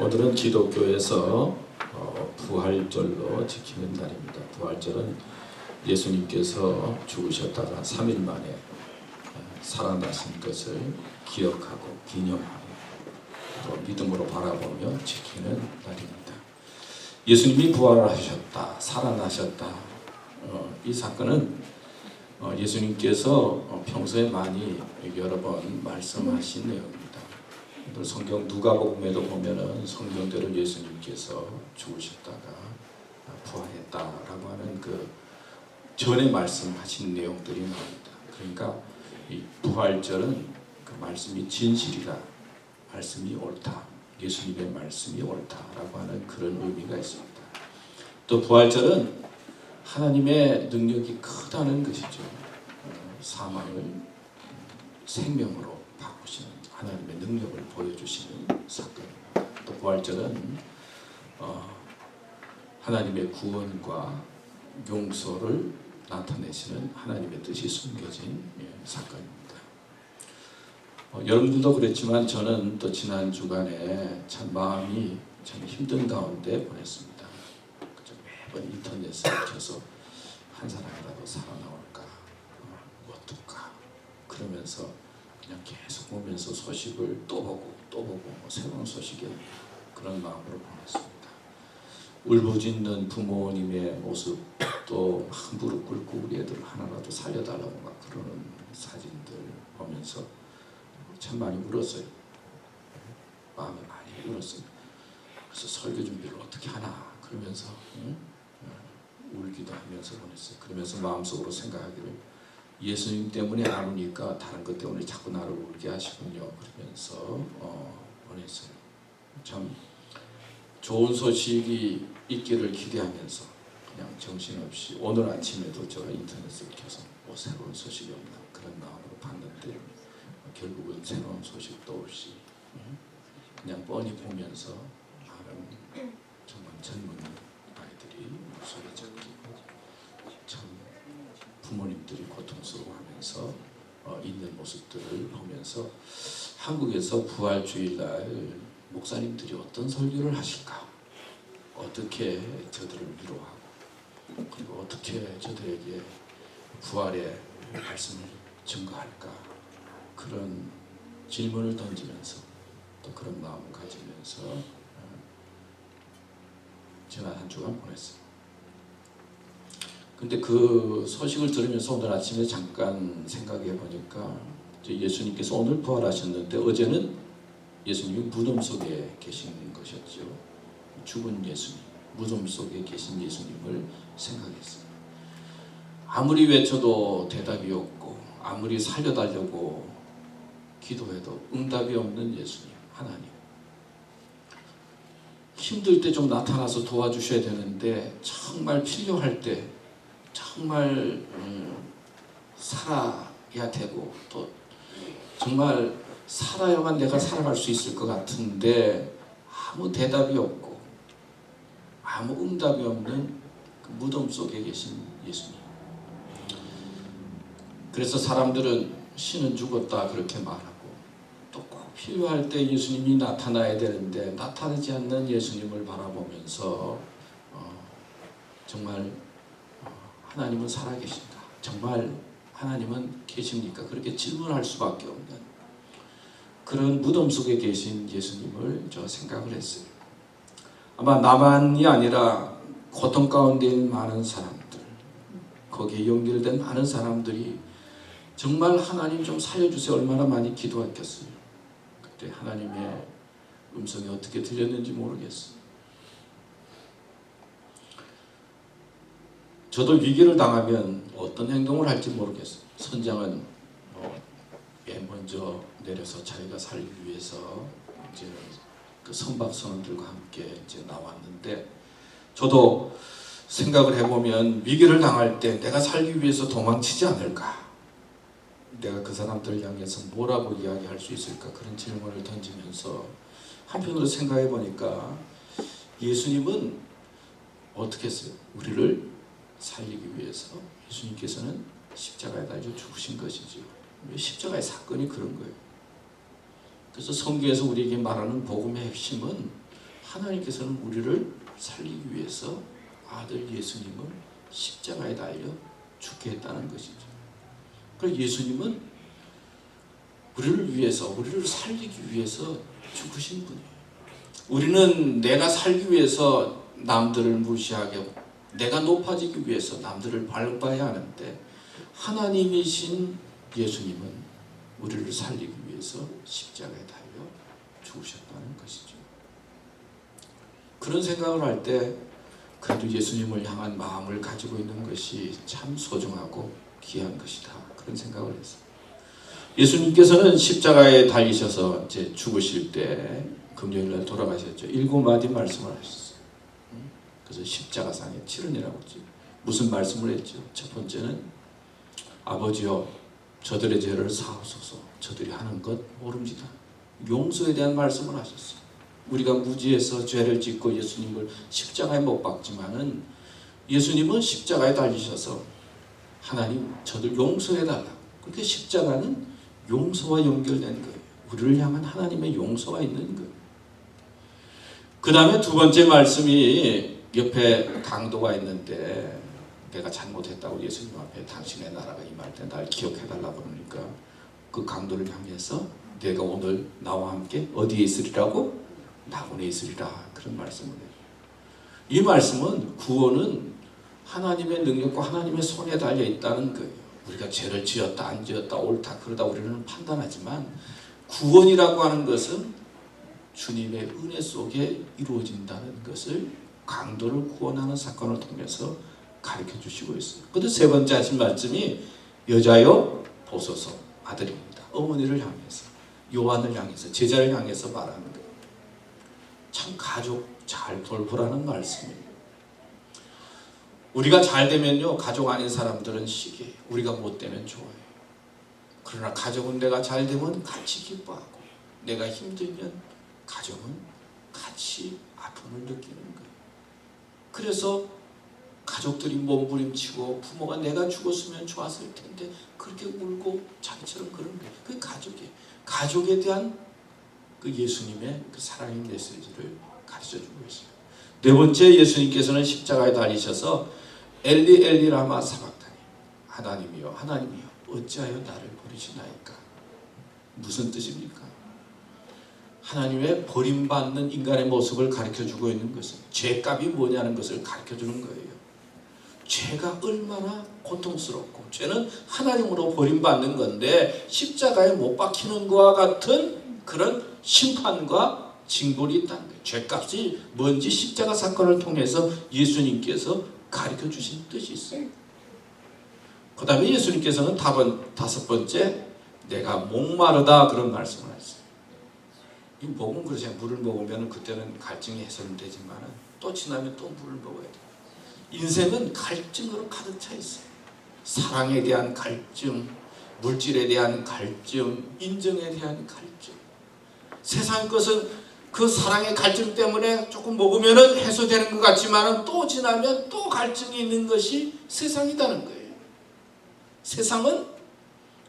오늘은 기독교에서 부활절로 지키는 날입니다. 부활절은 예수님께서 죽으셨다가 3일 만에 살아나신 것을 기억하고 기념하고 또 믿음으로 바라보며 지키는 날입니다. 예수님이 부활하셨다, 살아나셨다. 이 사건은 예수님께서 평소에 많이 여러 번 말씀하신 내용입니다. 성경 누가복음에도 보면은 성경대로 예수님께서 죽으셨다가 부활했다라고 하는 그 전에 말씀하신 내용들이 나옵니다. 그러니까 이 부활절은 그 말씀이 진실이다, 말씀이 옳다, 예수님의 말씀이 옳다라고 하는 그런 의미가 있습니다. 또 부활절은 하나님의 능력이 크다는 것이죠. 사망을 생명으로 바꾸시는 하나님의 능력을 보여주시는 사건입니다. 또 부활절은 하나님의 구원과 용서를 나타내시는 하나님의 뜻이 숨겨진 사건입니다. 여러분들도 그랬지만 저는 또 지난 주간에 참 마음이 참 힘든 가운데 보냈습니다. 매번 인터넷을 켜서 한 사람이라도 살아나올까, 어떨까 그러면서 그냥 계속 보면서 소식을 또 보고 새로운 소식에 그런 마음으로 보냈습니다. 울부짖는 부모님의 모습, 또 한 무릎 꿇고 우리 애들 하나라도 살려달라고 막 그러는 사진들 보면서 참 많이 울었어요. 마음이 많이 울었어요. 그래서 설교 준비를 어떻게 하나 그러면서 울기도 하면서 보냈어요. 그러면서 마음속으로 생각하기를 예수님 때문에 안 우니까 다른 것 때문에 자꾸 나를 울게 하시군요. 그러면서 보냈어요. 참 좋은 소식이 있기를 기대하면서 그냥 정신없이 오늘 아침에도 제가 인터넷을 켜서 뭐 새로운 소식이 없나 그런 마음으로 봤는데 결국은 새로운 소식도 없이 그냥 뻔히 보면서 많은 정말 젊은 아이들이 목소리 잠기고 참 부모님들이 고통스러워하면서 있는 모습들을 보면서 한국에서 부활주일날 목사님들이 어떤 설교를 하실까, 어떻게 저들을 위로하고 그리고 어떻게 저들에게 부활의 말씀을 증거할까, 그런 질문을 던지면서 또 그런 마음을 가지면서 지난 한 주간 보냈어요. 근데 그 소식을 들으면서 오늘 아침에 잠깐 생각해 보니까 예수님께서 오늘 부활하셨는데 어제는 예수님이 무덤 속에 계신 것이었죠. 죽은 예수님, 무덤 속에 계신 예수님을 생각했어요. 아무리 외쳐도 대답이 없고 아무리 살려달라고 기도해도 응답이 없는 예수님, 하나님. 힘들 때 좀 나타나서 도와주셔야 되는데 정말 필요할 때 정말 살아야 되고 또 정말 살아야만 내가 살아갈 수 있을 것 같은데 아무 대답이 없고 아무 응답이 없는 그 무덤 속에 계신 예수님. 그래서 사람들은 신은 죽었다 그렇게 말하고 또 꼭 필요할 때 예수님이 나타나야 되는데 나타나지 않는 예수님을 바라보면서 정말 하나님은 살아계신가? 정말 하나님은 계십니까? 그렇게 질문할 수밖에 없는 그런 무덤 속에 계신 예수님을 저 생각을 했어요. 아마 나만이 아니라 고통 가운데 있는 많은 사람들, 거기에 연결된 많은 사람들이 정말 하나님 좀 살려주세요 얼마나 많이 기도했겠어요. 그때 하나님의 음성이 어떻게 들렸는지 모르겠어요. 저도 위기를 당하면 어떤 행동을 할지 모르겠어요. 선장은 맨 먼저 내려서 자기가 살기 위해서 이제 그 선박 선원들과 함께 이제 나왔는데 저도 생각을 해보면 위기를 당할 때 내가 살기 위해서 도망치지 않을까? 내가 그 사람들을 향해서 뭐라고 이야기할 수 있을까? 그런 질문을 던지면서 한편으로 생각해 보니까 예수님은 어떻게 했어요? 우리를 살리기 위해서 예수님께서는 십자가에 달려 죽으신 것이죠. 십자가의 사건이 그런 거예요. 그래서 성경에서 우리에게 말하는 복음의 핵심은 하나님께서는 우리를 살리기 위해서 아들 예수님을 십자가에 달려 죽게 했다는 것이죠. 그래서 예수님은 우리를 위해서, 우리를 살리기 위해서 죽으신 분이에요. 우리는 내가 살기 위해서 남들을 무시하게, 내가 높아지기 위해서 남들을 밟아야 하는데, 하나님이신 예수님은 우리를 살리기 위해서 십자가에 달려 죽으셨다는 것이죠. 그런 생각을 할 때 그래도 예수님을 향한 마음을 가지고 있는 것이 참 소중하고 귀한 것이다, 그런 생각을 했어요. 예수님께서는 십자가에 달리셔서 이제 죽으실 때 금요일날 돌아가셨죠. 7마디 말씀을 하셨어요. 그래서 십자가상의 치른이라고 했죠. 무슨 말씀을 했죠? 첫 번째는 아버지여 저들의 죄를 사하소서 저들이 하는 것 모릅니다. 용서에 대한 말씀을 하셨어요. 우리가 무지해서 죄를 짓고 예수님을 십자가에 못 박지만은 예수님은 십자가에 달리셔서 하나님 저들 용서해달라. 그렇게 십자가는 용서와 연결된 거예요. 우리를 향한 하나님의 용서가 있는 거예요. 그 다음에 두 번째 말씀이 옆에 강도가 있는데 내가 잘못했다고 예수님 앞에 당신의 나라가 임할 때 날 기억해달라고 그러니까 그 강도를 향해서 내가 오늘 나와 함께 어디에 있으리라고? 낙원에 있으리라, 그런 말씀을 해요. 이 말씀은 구원은 하나님의 능력과 하나님의 손에 달려 있다는 거예요. 우리가 죄를 지었다 안 지었다 옳다 그러다 우리는 판단하지만 구원이라고 하는 것은 주님의 은혜 속에 이루어진다는 것을 강도를 구원하는 사건을 통해서 가르쳐 주시고 있어요. 그런데 세 번째 하신 말씀이 여자여 보소서, 아들입니다. 어머니를 향해서, 요한을 향해서, 제자를 향해서 말하는 거예요. 참 가족 잘 돌보라는 말씀이에요. 우리가 잘 되면요, 가족 아닌 사람들은 시기해요. 우리가 못 되면 좋아요. 그러나 가족은 내가 잘 되면 같이 기뻐하고, 내가 힘들면 가족은 같이 아픔을 느끼는 거예요. 그래서 가족들이 몸부림치고 부모가 내가 죽었으면 좋았을 텐데 그렇게 울고 자기처럼 그런 거예요. 그게 가족이에요. 가족에 대한 그 예수님의 그 사랑의 메시지를 가르쳐주고 있어요. 네 번째, 예수님께서는 십자가에 달리셔서 엘리 엘리 라마 사박다니, 하나님이여 하나님이여 어찌하여 나를 버리시나이까. 무슨 뜻입니까? 하나님의 버림받는 인간의 모습을 가르쳐주고 있는 것은 죄값이 뭐냐는 것을 가르쳐주는 거예요. 죄가 얼마나 고통스럽고, 죄는 하나님으로 버림받는 건데 십자가에 못 박히는 것과 같은 그런 심판과 징벌이 있다는 거예요. 죄값이 뭔지 십자가 사건을 통해서 예수님께서 가르쳐 주신 뜻이 있어요. 그 다음에 예수님께서는 다섯 번째, 내가 목마르다, 그런 말씀을 하셨어요. 이 목은 그러죠. 물을 먹으면 그때는 갈증이 해소되지만 또 지나면 또 물을 먹어야 돼요. 인생은 갈증으로 가득 차 있어요. 사랑에 대한 갈증, 물질에 대한 갈증, 인정에 대한 갈증. 세상 것은 그 사랑의 갈증 때문에 조금 먹으면 해소되는 것 같지만 또 지나면 또 갈증이 있는 것이 세상이라는 거예요. 세상은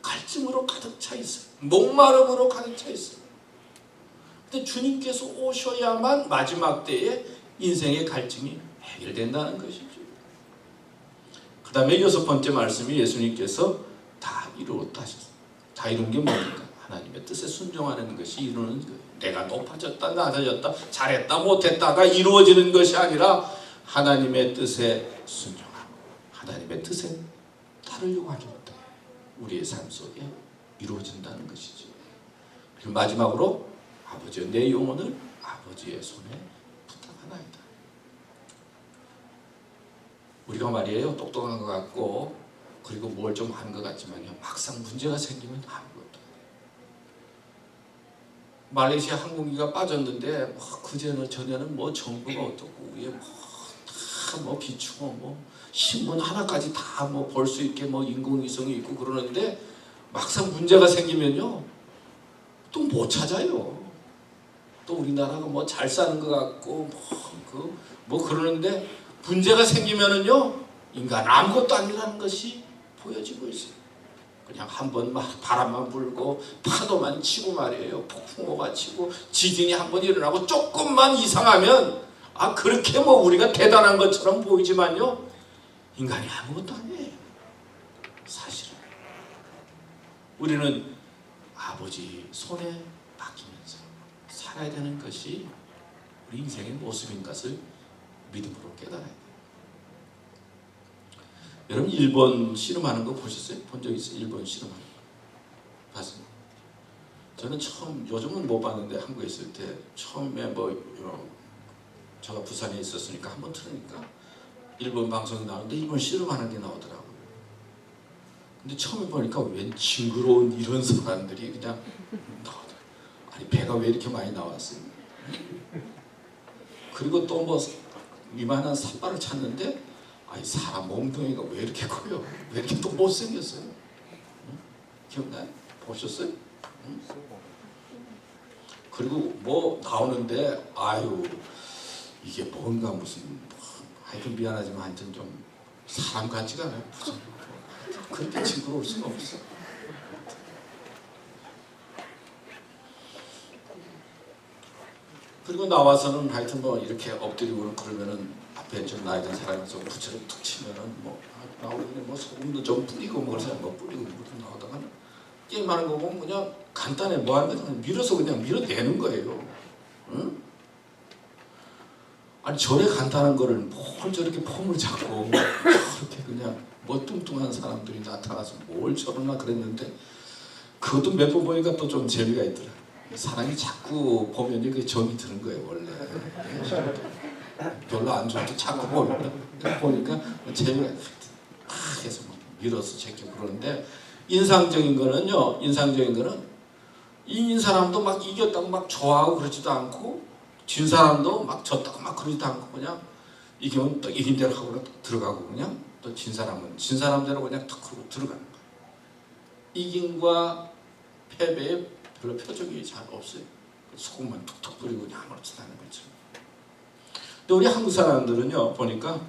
갈증으로 가득 차 있어요. 목마름으로 가득 차 있어요. 근데 주님께서 오셔야만 마지막 때에 인생의 갈증이 해결된다는 것이죠. 그 다음에 여섯 번째 말씀이 예수님께서 다 이루었다 하셨어요. 다 이룬 게 뭡니까? 하나님의 뜻에 순종하는 것이 이루는 거예요. 내가 높아졌다 낮아졌다 잘했다 못했다가 이루어지는 것이 아니라 하나님의 뜻에 순종하고 하나님의 뜻에 따르려고 하는 것, 우리의 삶 속에 이루어진다는 것이죠. 그리고 마지막으로 아버지여 내 영혼을 아버지의 손에 부탁하나이다. 우리가 말이에요, 똑똑한 것 같고 그리고 뭘 좀 하는 것 같지만요, 막상 문제가 생기면 아무것도 안 해요. 말레이시아 항공기가 빠졌는데 그제는 전에는 뭐 정부가 어떻고 위에 다 비추고 뭐 신문 하나까지 다 볼 수 있게 인공위성이 있고 그러는데 막상 문제가 생기면요 또 못 찾아요. 또 우리나라가 잘 사는 것 같고 그러는데 문제가 생기면은요 인간 아무것도 아니라는 것이 보여지고 있어요. 그냥 한번 막 바람만 불고 파도만 치고 말이에요. 폭풍우가 치고 지진이 한번 일어나고 조금만 이상하면 그렇게 뭐 우리가 대단한 것처럼 보이지만요, 인간이 아무것도 아니에요. 사실은 우리는 아버지 손에 맡기면서 살아야 되는 것이 우리 인생의 모습인 것을 믿음으로 깨달아야 돼요. 여러분 일본 씨름하는 거 보셨어요? 본 적 있어요? 일본 씨름하는 거 봤어요? 저는 처음, 요즘은 못 봤는데 한국에 있을 때 처음에 제가 부산에 있었으니까 한번 틀으니까 일본 방송이 나오는데 일본 씨름하는 게 나오더라고요. 근데 처음에 보니까 웬 징그러운 이런 사람들이 그냥 나오더라고요. 아니 배가 왜 이렇게 많이 나왔어요? 그리고 또 뭐 이만한 삿발을 찾는데 사람 몸뚱이가 왜 이렇게 커요? 왜 이렇게 또 못생겼어요? 응? 기억나요? 보셨어요? 응? 그리고 뭐 나오는데 이게 뭔가 무슨 하여튼 미안하지만 하여튼 좀 사람 같지가 않아요. 무슨 그렇게 징그러울 수가 없어. 그리고 나와서는 하여튼 뭐 이렇게 엎드리고 그러면은 앞에 좀 나이 든 사람에서 부채를 툭 치면은 나오는데 뭐 소금도 좀 뿌리고 뭐 그래서 뭐 뿌리고 나오다가는 게임하는 거 보면 그냥 간단해 뭐 하는 거 그냥 밀어서 그냥 밀어내는 거예요. 응? 아니 저래 간단한 거를 뭘 저렇게 폼을 잡고 저렇게 그냥 뭐 뚱뚱한 사람들이 나타나서 뭘 저러나 그랬는데 그것도 몇 번 보니까 또 좀 재미가 있더라. 사람이 자꾸 보면 이게 정이 드는 거예요 원래. 별로 안 좋은데 자꾸 보니까 재미가 해서 밀어서 제끼고 그러는데 인상적인 거는 이긴 사람도 막 이겼다고 막 좋아하고 그러지도 않고 진 사람도 막 졌다고 막 그러지도 않고 그냥 이기면 또 이긴 대로 하고 들어가고 그냥 또 진 사람은 진 사람대로 그냥 탁 하고 들어가는 거예요. 이김과 패배에 별로 표정이 잘 없어요. 소금만 툭툭 뿌리고 그냥 아무렇지도 않은 거죠. 근데 우리 한국 사람들은요 보니까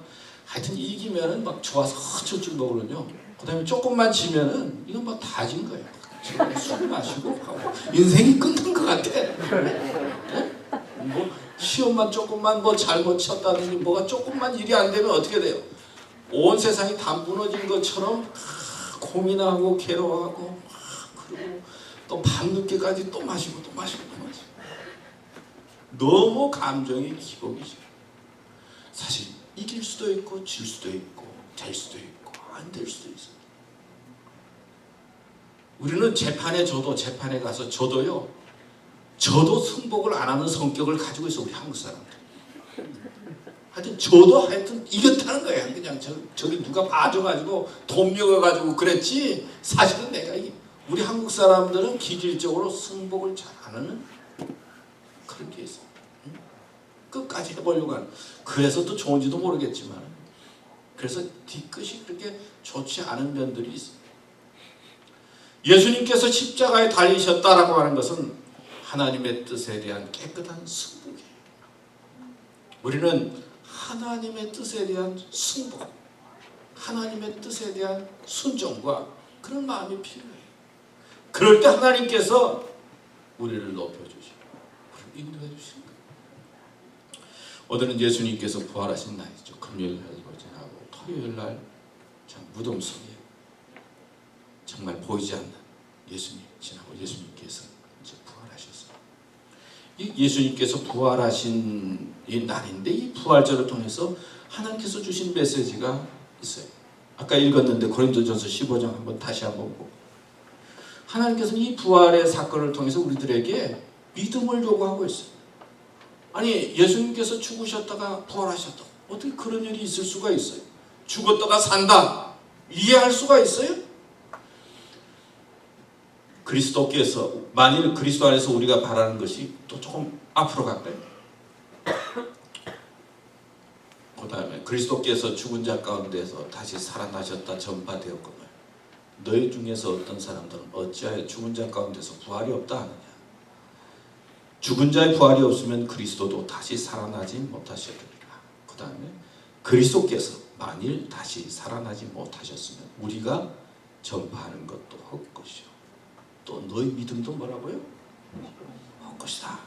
하여튼 이기면은 막 좋아서 허철줄 먹으면요. 그 다음에 조금만 지면은 이건 뭐 다 진 거예요. 술 마시고 하고 인생이 끝난 것 같아. 네? 뭐 시험만 조금만 뭐 잘못 쳤다든지 뭐가 조금만 일이 안 되면 어떻게 돼요? 온 세상이 다 무너진 것처럼 고민하고 괴로워하고 그리고 또 밤늦게까지 또 마시고 너무 감정이 기복이죠. 사실 이길 수도 있고 질 수도 있고 될 수도 있고 안 될 수도 있어요. 우리는 재판에 가서 저도 승복을 안 하는 성격을 가지고 있어. 우리 한국 사람들. 하여튼 이겼다는 거야. 그냥 저기 누가 봐줘가지고 돈 먹어가지고 그랬지. 사실은 우리 한국 사람들은 기질적으로 승복을 잘 안 하는 그런 게 있어. 응? 끝까지 해보려고 하는. 그래서 또 좋은지도 모르겠지만 그래서 뒤끝이 그렇게 좋지 않은 면들이 있어. 예수님께서 십자가에 달리셨다라고 하는 것은 하나님의 뜻에 대한 깨끗한 승복이에요. 우리는 하나님의 뜻에 대한 승복, 하나님의 뜻에 대한 순종과 그런 마음이 필요해요. 그럴 때 하나님께서 우리를 높여주시고 인도해 주시는 거예요. 오늘은 예수님께서 부활하신 날이죠. 금요일 날이고 지나고 토요일 날 참 무덤 속에 정말 보이지 않는 예수님 지나고 예수님께서 이제 부활하셨어요. 이 예수님께서 부활하신 이 날인데 이 부활절을 통해서 하나님께서 주신 메시지가 있어요. 아까 읽었는데 고린도전서 15장 한번 다시 한번 보고 하나님께서는 이 부활의 사건을 통해서 우리들에게 믿음을 요구하고 있어요. 아니 예수님께서 죽으셨다가 부활하셨다. 어떻게 그런 일이 있을 수가 있어요? 죽었다가 산다. 이해할 수가 있어요? 그리스도께서 만일 그리스도 안에서 우리가 바라는 것이 또 조금 앞으로 갈까요? 그 다음에 그리스도께서 죽은 자 가운데서 다시 살아나셨다 전파되었거늘 너희 중에서 어떤 사람들은 어찌하여 죽은 자 가운데서 부활이 없다 하느냐. 죽은 자의 부활이 없으면 그리스도도 다시 살아나지 못하셨으리라. 그 다음에 그리스도께서 만일 다시 살아나지 못하셨으면 우리가 전파하는 것도 헛것이요. 또 너희 믿음도 뭐라고요? 헛것이다.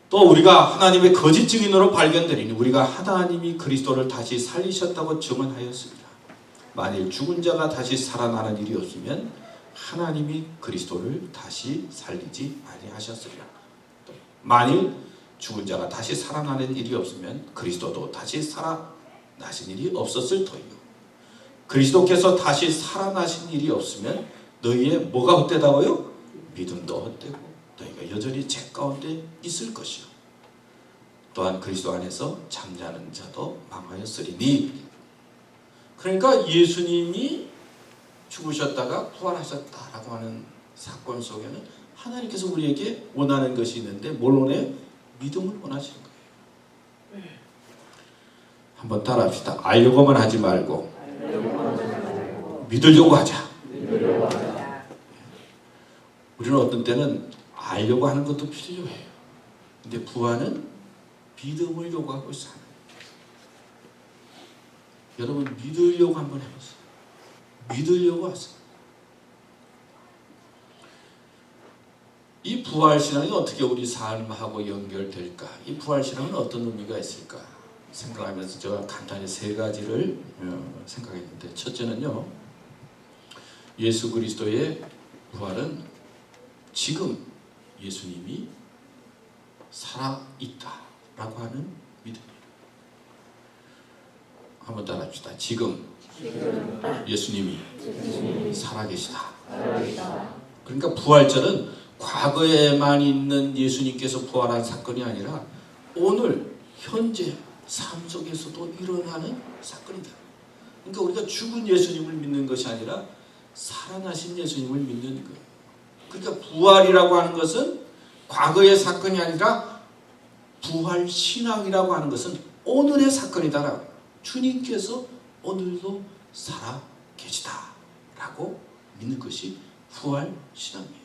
또 우리가 하나님의 거짓 증인으로 발견되리니 우리가 하나님이 그리스도를 다시 살리셨다고 증언하였습니다. 만일 죽은 자가 다시 살아나는 일이 없으면 하나님이 그리스도를 다시 살리지 아니하셨으리라. 만일 죽은 자가 다시 살아나는 일이 없으면 그리스도도 다시 살아나신 일이 없었을 터이요. 그리스도께서 다시 살아나신 일이 없으면 너희의 뭐가 헛되다고요? 믿음도 헛되고 너희가 여전히 죄 가운데 있을 것이요. 또한 그리스도 안에서 잠자는 자도 망하였으리니. 그러니까 예수님이 죽으셨다가 부활하셨다라고 하는 사건 속에는 하나님께서 우리에게 원하는 것이 있는데 뭘 원해요? 믿음을 원하시는 거예요. 한번 따라합시다. 알려고만 하지 말고 믿으려고 하자. 우리는 어떤 때는 알려고 하는 것도 필요해요. 근데 부활은 믿음을 요구하고 있어요. 여러분 믿으려고 한번 해보세요. 믿으려고 하세요. 이 부활신앙이 어떻게 우리 삶하고 연결될까? 이 부활신앙은 어떤 의미가 있을까? 생각하면서 제가 간단히 세 가지를 생각했는데, 첫째는요, 예수 그리스도의 부활은 지금 예수님이 살아있다라고 하는 믿음이에요. 한번 따라합시다. 지금 예수님이 살아계시다. 그러니까 부활절은 과거에만 있는 예수님께서 부활한 사건이 아니라 오늘 현재 삶 속에서도 일어나는 사건이다. 그러니까 우리가 죽은 예수님을 믿는 것이 아니라 살아나신 예수님을 믿는 거예요. 그러니까 부활이라고 하는 것은 과거의 사건이 아니라 부활 신앙이라고 하는 것은 오늘의 사건이다라고. 주님께서 오늘도 살아 계시다라고 믿는 것이 부활 신앙이에요.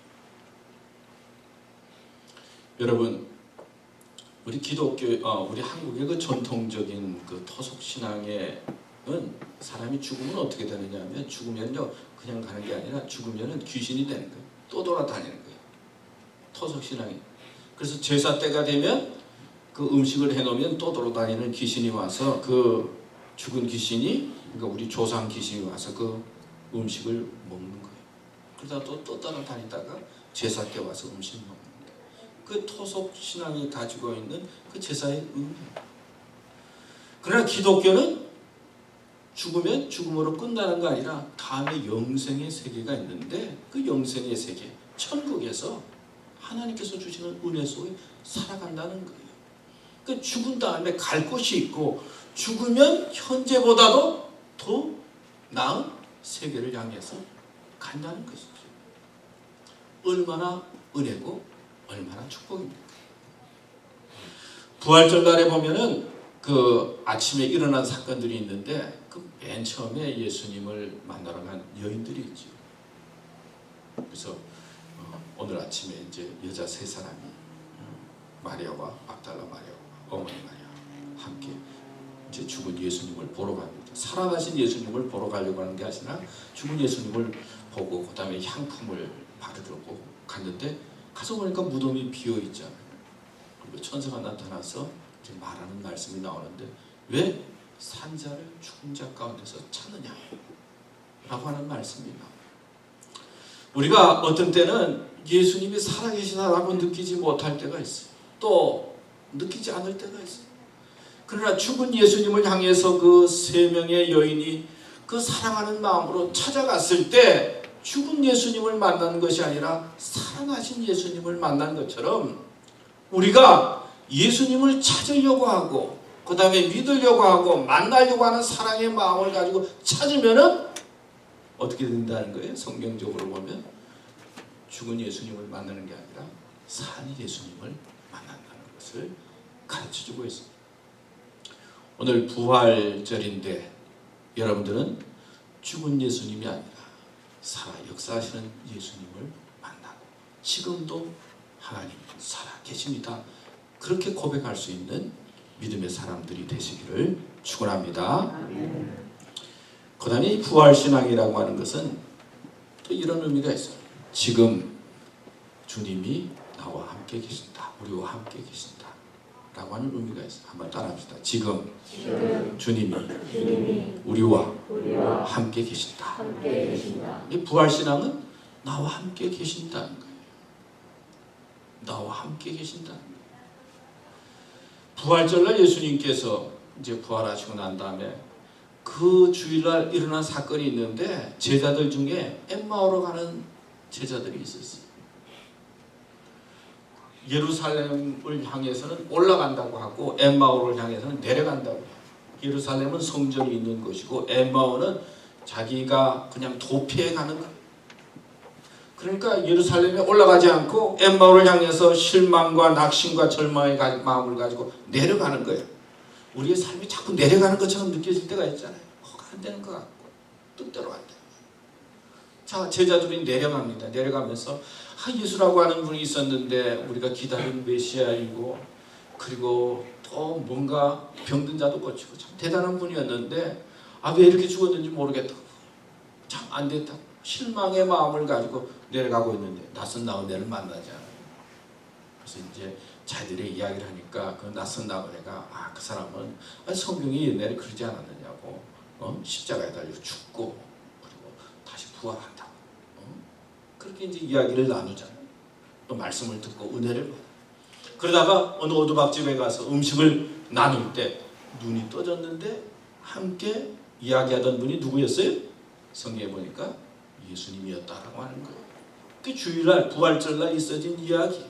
여러분, 우리 기독교, 우리 한국의 그 전통적인 그 토속 신앙에는 사람이 죽으면 어떻게 되느냐면, 죽으면요 그냥 가는 게 아니라 죽으면은 귀신이 되는 거예요. 또 돌아다니는 거예요. 토속 신앙이. 그래서 제사 때가 되면 그 음식을 해놓으면 또 돌아다니는 귀신이 와서 그 죽은 귀신이, 그러니까 우리 조상 귀신이 와서 그 음식을 먹는 거예요. 그러다 또 따라다니다가 제사 때 와서 음식 먹는 거예요. 그 토속 신앙이 가지고 있는 그 제사의 의미입니다. 그러나 기독교는 죽으면 죽음으로 끝나는 거 아니라 다음에 영생의 세계가 있는데, 그 영생의 세계, 천국에서 하나님께서 주시는 은혜 속에 살아간다는 거예요. 그 죽은 다음에 갈 곳이 있고, 죽으면 현재보다도 더 나은 세계를 향해서 간다는 것이죠. 얼마나 은혜고 얼마나 축복입니까? 부활절 날에 보면은 그 아침에 일어난 사건들이 있는데, 그 맨 처음에 예수님을 만나러 간 여인들이 있죠. 그래서 오늘 아침에 이제 여자 세 사람이, 마리아와 막달라 마리아와 어머니 마리아 함께 이제 죽은 예수님을 보러 갑니다. 살아나신 예수님을 보러 가려고 하는 게 아니라 죽은 예수님을 보고 그 다음에 향품을 바르려고 갔는데, 가서 보니까 무덤이 비어 있잖아요. 그리고 천사가 나타나서 이제 말하는 말씀이 나오는데, 왜 산자를 죽은 자 가운데서 찾느냐 라고 하는 말씀이 나옵니다. 우리가 어떤 때는 예수님이 살아계시다라고 느끼지 못할 때가 있어요. 또 느끼지 않을 때가 있어요. 그러나 죽은 예수님을 향해서 그 세 명의 여인이 그 사랑하는 마음으로 찾아갔을 때, 죽은 예수님을 만난 것이 아니라 살아나신 예수님을 만난 것처럼, 우리가 예수님을 찾으려고 하고 그 다음에 믿으려고 하고 만나려고 하는 사랑의 마음을 가지고 찾으면은 어떻게 된다는 거예요? 성경적으로 보면 죽은 예수님을 만나는 게 아니라 산 예수님을 만난다는 것을 가르쳐주고 있습니다. 오늘 부활절인데 여러분들은 죽은 예수님이 아니라 살아 역사하시는 예수님을 만나고 지금도 하나님 살아 계십니다. 그렇게 고백할 수 있는 믿음의 사람들이 되시기를 축원합니다. 그다음에 이 부활신앙이라고 하는 것은 또 이런 의미가 있어요. 지금 주님이 나와 함께 계신다. 우리와 함께 계신다. 라고 하는 의미가 있어요. 한번 따라합시다. 지금 주님이 우리와 함께 계신다. 이 부활신앙은 나와 함께 계신다는 거예요. 나와 함께 계신다는 거예요. 부활절날 예수님께서 이제 부활하시고 난 다음에 그 주일날 일어난 사건이 있는데 제자들 중에 엠마오로 가는 제자들이 있었어요. 예루살렘을 향해서는 올라간다고 하고 엠마오를 향해서는 내려간다고 해요. 예루살렘은 성전이 있는 곳이고 엠마오는 자기가 그냥 도피해 가는 거예요. 그러니까 예루살렘에 올라가지 않고 엠마오를 향해서 실망과 낙심과 절망의 마음을 가지고 내려가는 거예요. 우리의 삶이 자꾸 내려가는 것처럼 느껴질 때가 있잖아요. 안 되는 것 같고 뜻대로 안 돼요. 자, 제자들이 내려갑니다. 내려가면서 예수라고 하는 분이 있었는데 우리가 기다린 메시아이고 그리고 또 뭔가 병든 자도 고치고 참 대단한 분이었는데 왜 이렇게 죽었는지 모르겠다고 참 안 됐다고 실망의 마음을 가지고 내려가고 있는데 낯선 나그네를 만나지 않아요. 그래서 이제 자기들의 이야기를 하니까 그 낯선 나그네가 그 사람은 성경이 옛날에 그러지 않았느냐고 십자가에 달려 죽고 그리고 다시 부활한다고 그렇게 이제 이야기를 나누잖아요. 또 말씀을 듣고 은혜를 받아요. 그러다가 어느 오두막집에 가서 음식을 나눌 때 눈이 떠졌는데 함께 이야기하던 분이 누구였어요? 성경에 보니까 예수님이었다라고 하는 거예요. 그 주일날 부활절날 있어진 이야기.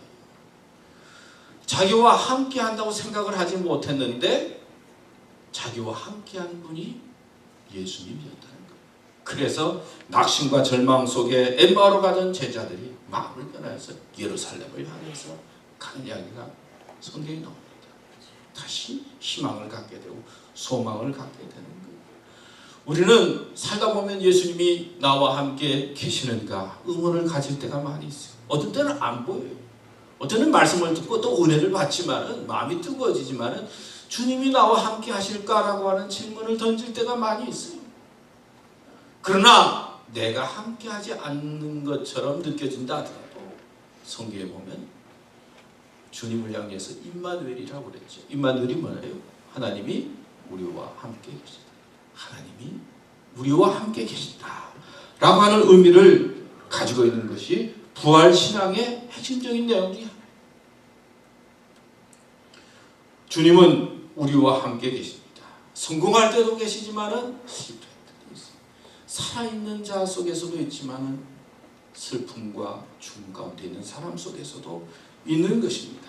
자기와 함께 한다고 생각을 하지 못했는데 자기와 함께한 분이 예수님이었다는 거예요. 그래서 낙심과 절망 속에 엠마오로 가던 제자들이 마음을 변해서 예루살렘을 향해서 가는 이야기가 성경에 나옵니다. 다시 희망을 갖게 되고 소망을 갖게 되는 거예요. 우리는 살다 보면 예수님이 나와 함께 계시는가 의문을 가질 때가 많이 있어요. 어떤 때는 안 보여요. 어떤 때는 말씀을 듣고 또 은혜를 받지만은 마음이 뜨거워지지만은 주님이 나와 함께 하실까라고 하는 질문을 던질 때가 많이 있어요. 그러나 내가 함께 하지 않는 것처럼 느껴진다 하더라도 성경에 보면 주님을 향해서 임마누엘이라고 그랬죠. 임마누엘이 뭐예요? 하나님이 우리와 함께 계시다. 하나님이 우리와 함께 계신다 라고 하는 의미를 가지고 있는 것이 부활신앙의 핵심적인 내용 중에 하나예요. 주님은 우리와 함께 계십니다. 성공할 때도 계시지만은 실패할 때도 있어요. 살아있는 자 속에서도 있지만은 슬픔과 죽음 가운데 있는 사람 속에서도 있는 것입니다.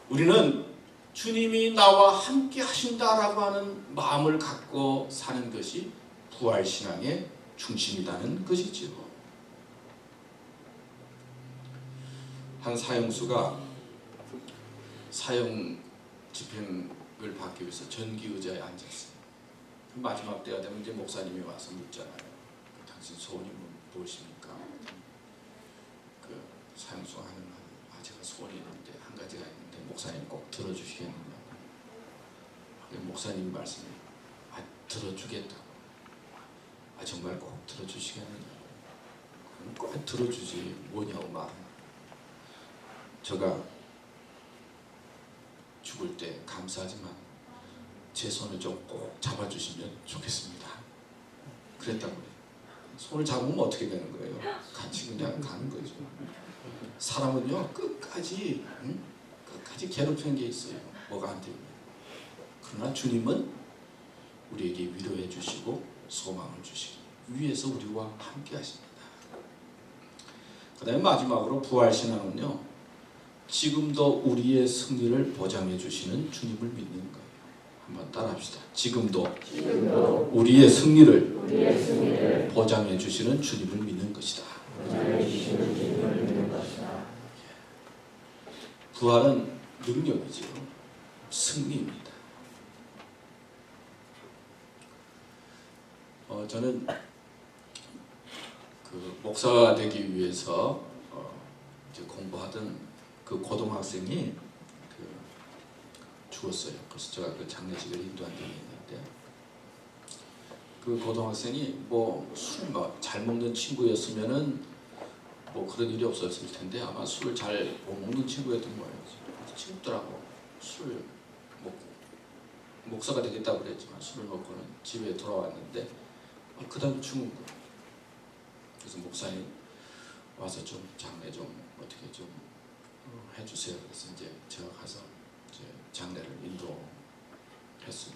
우리는 주님이 나와 함께 하신다라고 하는 마음을 갖고 사는 것이 부활신앙의 중심이라는 것이지요. 한 사형수가 사형 집행을 받기 위해서 전기 의자에 앉았어요. 마지막 때가 되면 이제 목사님이 와서 묻잖아요. 당신 소원이 무엇입니까? 그 사형수가 하는 말, 제가 소원이 있는데 한 가지가 있는데 목사님 꼭 들어주시겠느냐고. 목사님 말씀이 들어주겠다고. 정말 꼭 들어주시겠느냐고. 꼭 들어주지 뭐냐고 말하나. 제가 죽을 때 감사하지만 제 손을 좀 꼭 잡아주시면 좋겠습니다. 그랬다고 그래요. 손을 잡으면 어떻게 되는 거예요? 같이 그냥 가는 거죠. 사람은요 끝까지 괴롭히는 게 있어요. 뭐가 안 되면. 그러나 주님은 우리에게 위로해 주시고 소망을 주시고 위에서 우리와 함께 하십니다. 그 다음에 마지막으로 부활신앙은요 지금도 우리의 승리를 보장해 주시는 주님을 믿는 거예요. 한번 따라합시다. 지금도 우리의 승리를 보장해 주시는 주님을 믿는 것이다. 부활은 능력이죠. 승리입니다. 저는 그 목사가 되기 위해서 이제 공부하던 그 고등학생이 죽었어요. 그래서 제가 그 장례식을 인도한 적이 있는데 그 고등학생이 뭐 술 잘 먹는 친구였으면은 뭐 그런 일이 없었을 텐데 아마 술을 잘 못 먹는 친구였던 거예요. 친구들하고 술 먹고 목사가 되겠다고 그랬지만 술을 먹고는 집에 돌아왔는데 그 다음 죽은 거예요. 그래서 목사님 와서 좀 장례 좀 어떻게 좀 해주세요. 그래서 이제 제가 가서 이제 장례를 인도했어요.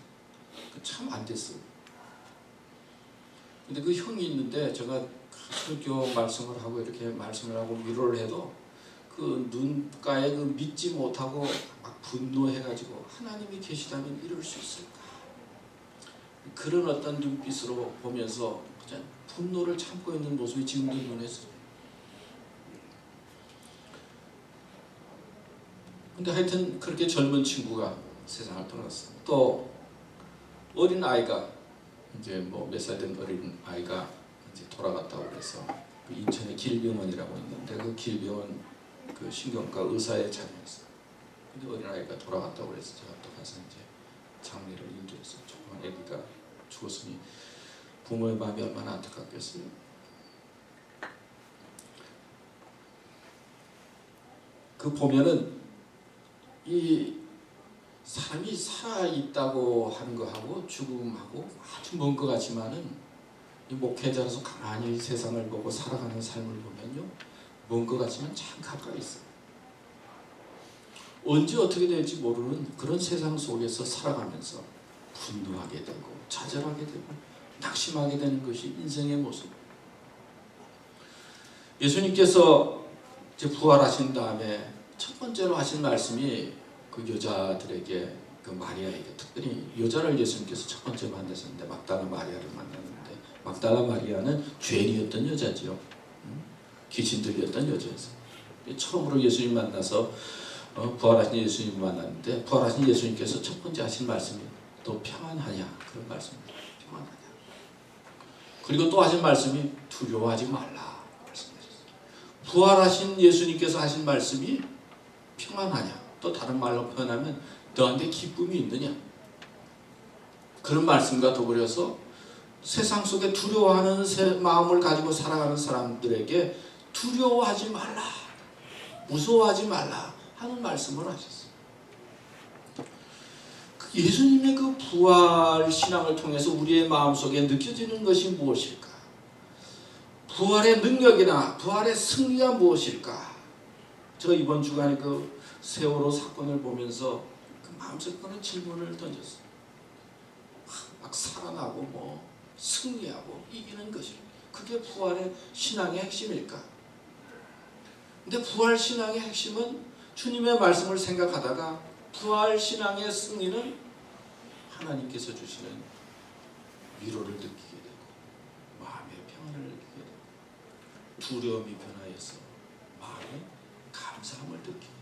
참 안 됐어요. 근데 그 형이 있는데 제가 설교 말씀을 하고 이렇게 말씀을 하고 위로를 해도 그 눈가에 그 믿지 못하고 막 분노해가지고 하나님이 계시다면 이럴 수 있을까? 그런 어떤 눈빛으로 보면서 그냥 분노를 참고 있는 모습이 지금도 눈에 있어요. 근데 하여튼 그렇게 젊은 친구가 세상을 떠났어요. 또 어린 아이가 이제 뭐 몇 살 된 어린 아이가 이제 돌아갔다고 그래서 그 인천에 길병원이라고 있는데 그 길병원 그 신경과 의사의 자녀였어요. 근데 어린 아이가 돌아갔다고 그래서 제가 또 가서 이제 장례를 인도했어요. 조그만 아기가 죽었으니 부모의 마음이 얼마나 안타깝겠어요. 그 보면은 이 사람이 살아있다고 하는 거하고 죽음하고 아주 먼 것 같지만은 이 목회자로서 가만히 세상을 보고 살아가는 삶을 보면요 먼 것 같지만 참 가까이 있어요. 언제 어떻게 될지 모르는 그런 세상 속에서 살아가면서 분노하게 되고 좌절하게 되고 낙심하게 되는 것이 인생의 모습. 예수님께서 이제 부활하신 다음에 첫 번째로 하신 말씀이 그 여자들에게 그 마리아에게 특별히 여자를 예수님께서 첫 번째 만나셨는데 막달라 마리아를 만났는데 막달라 마리아는 죄인이었던 여자지요. 귀신 들렸던 여자였어요. 처음으로 예수님 만나서 부활하신 예수님 만났는데 부활하신 예수님께서 첫 번째 하신 말씀이 너 평안하냐 그런 말씀입니다. 평안하냐. 그리고 또 하신 말씀이 두려워하지 말라 말씀하셨어요. 부활하신 예수님께서 하신 말씀이 평안하냐. 또 다른 말로 표현하면 너한테 기쁨이 있느냐. 그런 말씀과 더불어서 세상 속에 두려워하는 마음을 가지고 살아가는 사람들에게 두려워하지 말라, 무서워하지 말라 하는 말씀을 하셨어요. 예수님의 그 부활 신앙을 통해서 우리의 마음속에 느껴지는 것이 무엇일까? 부활의 능력이나 부활의 승리가 무엇일까? 제가 이번 주간에 그 세월호 사건을 보면서 그 마음속에 그런 질문을 던졌어요. 막 살아나고 뭐 승리하고 이기는 것이 그게 부활의 신앙의 핵심일까? 근데 부활 신앙의 핵심은 주님의 말씀을 생각하다가 부활 신앙의 승리는 하나님께서 주시는 위로를 느끼게 되고 마음의 평안을 느끼게 되고 두려움이 변하여서 마음의 감사함을 느끼게 되고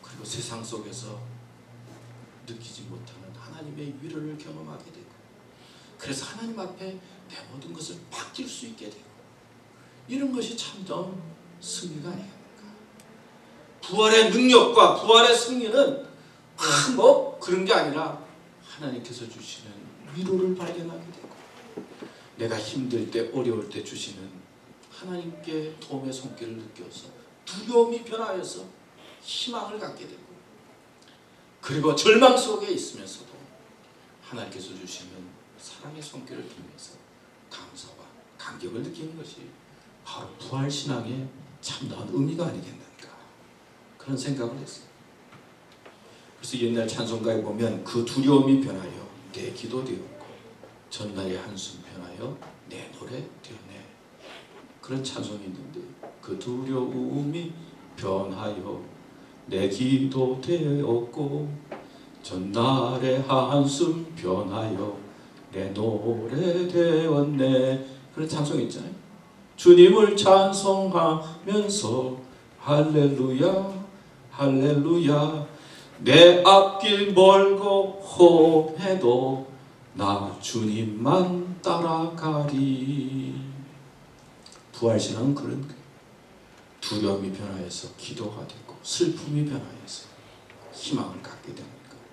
그리고 세상 속에서 느끼지 못하는 하나님의 위로를 경험하게 되고 그래서 하나님 앞에 내 모든 것을 맡길 수 있게 되고 이런 것이 참된 승리가 아니겠습니까? 부활의 능력과 부활의 승리는 뭐 그런 게 아니라 하나님께서 주시는 위로를 발견하게 되고 내가 힘들 때 어려울 때 주시는 하나님께 도움의 손길을 느껴서 두려움이 변하여서 희망을 갖게 되고 그리고 절망 속에 있으면서도 하나님께서 주시는 사랑의 손길을 통해서 감사와 감격을 느끼는 것이 바로 부활신앙의 참다운 의미가 아니겠는가 그런 생각을 했어요. 그래서 옛날 찬송가에 보면 그 두려움이 변하여 내 기도 되었고 전날의 한숨 변하여 내 노래 되었네 그런 찬송이 있는데 그 두려움이 변하여 내 기도 되었고 전날의 한숨 변하여 내 노래 되었네 그런 찬송이 있잖아요. 주님을 찬송하면서 할렐루야 할렐루야 내 앞길 멀고 험해도 나 주님만 따라가리. 부활신앙은 그런 거예요. 두려움이 변하여서 기도가 되고 슬픔이 변하여서 희망을 갖게 되는 거예요.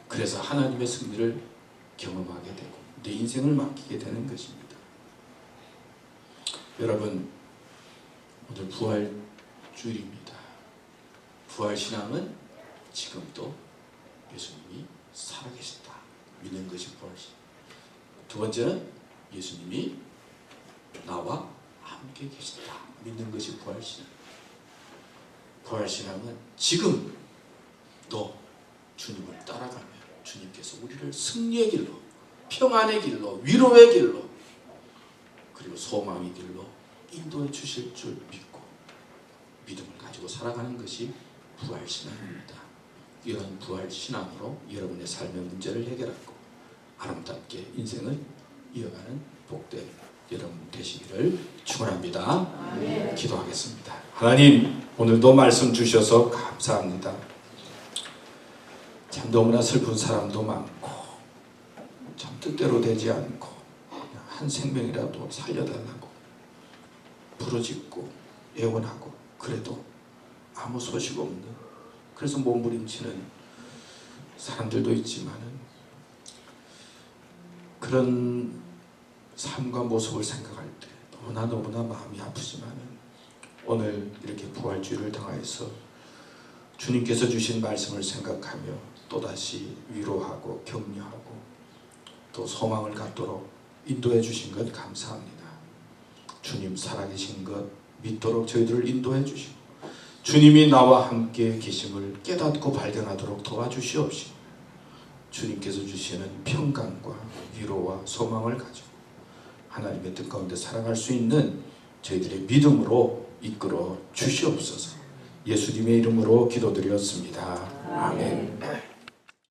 그래서 하나님의 승리를 경험하게 되고 내 인생을 맡기게 되는 것입니다. 여러분, 오늘 부활주일입니다. 부활신앙은 지금도 예수님이 살아계신다 믿는 것이 부활신앙. 두 번째는 예수님이 나와 함께 계신다 믿는 것이 부활신앙. 부활신앙은 지금 너 주님을 따라가면 주님께서 우리를 승리의 길로, 평안의 길로, 위로의 길로, 그리고 소망의 길로 인도해 주실 줄 믿고 믿음을 가지고 살아가는 것이 부활신앙입니다. 이런 부활신앙으로 여러분의 삶의 문제를 해결하고 아름답게 인생을 이어가는 복된 여러분 되시기를 축원합니다. 아멘. 기도하겠습니다. 하나님, 오늘도 말씀 주셔서 감사합니다. 참 너무나 슬픈 사람도 많고 참 뜻대로 되지 않고 그냥 한 생명이라도 살려달라고 부르짖고 애원하고 그래도 아무 소식 없는, 그래서 몸부림치는 사람들도 있지만은 그런 삶과 모습을 생각할 때 너무나 마음이 아프지만은 오늘 이렇게 부활주의를 당하여서 주님께서 주신 말씀을 생각하며 또다시 위로하고 격려하고 또 소망을 갖도록 인도해 주신 것 감사합니다. 주님 살아계신 것 믿도록 저희들을 인도해 주시고 주님이 나와 함께 계심을 깨닫고 발견하도록 도와주시옵시고 주님께서 주시는 평강과 위로와 소망을 가지고 하나님의 뜻 가운데 살아갈 수 있는 저희들의 믿음으로 이끌어 주시옵소서. 예수님의 이름으로 기도드렸습니다. 아멘.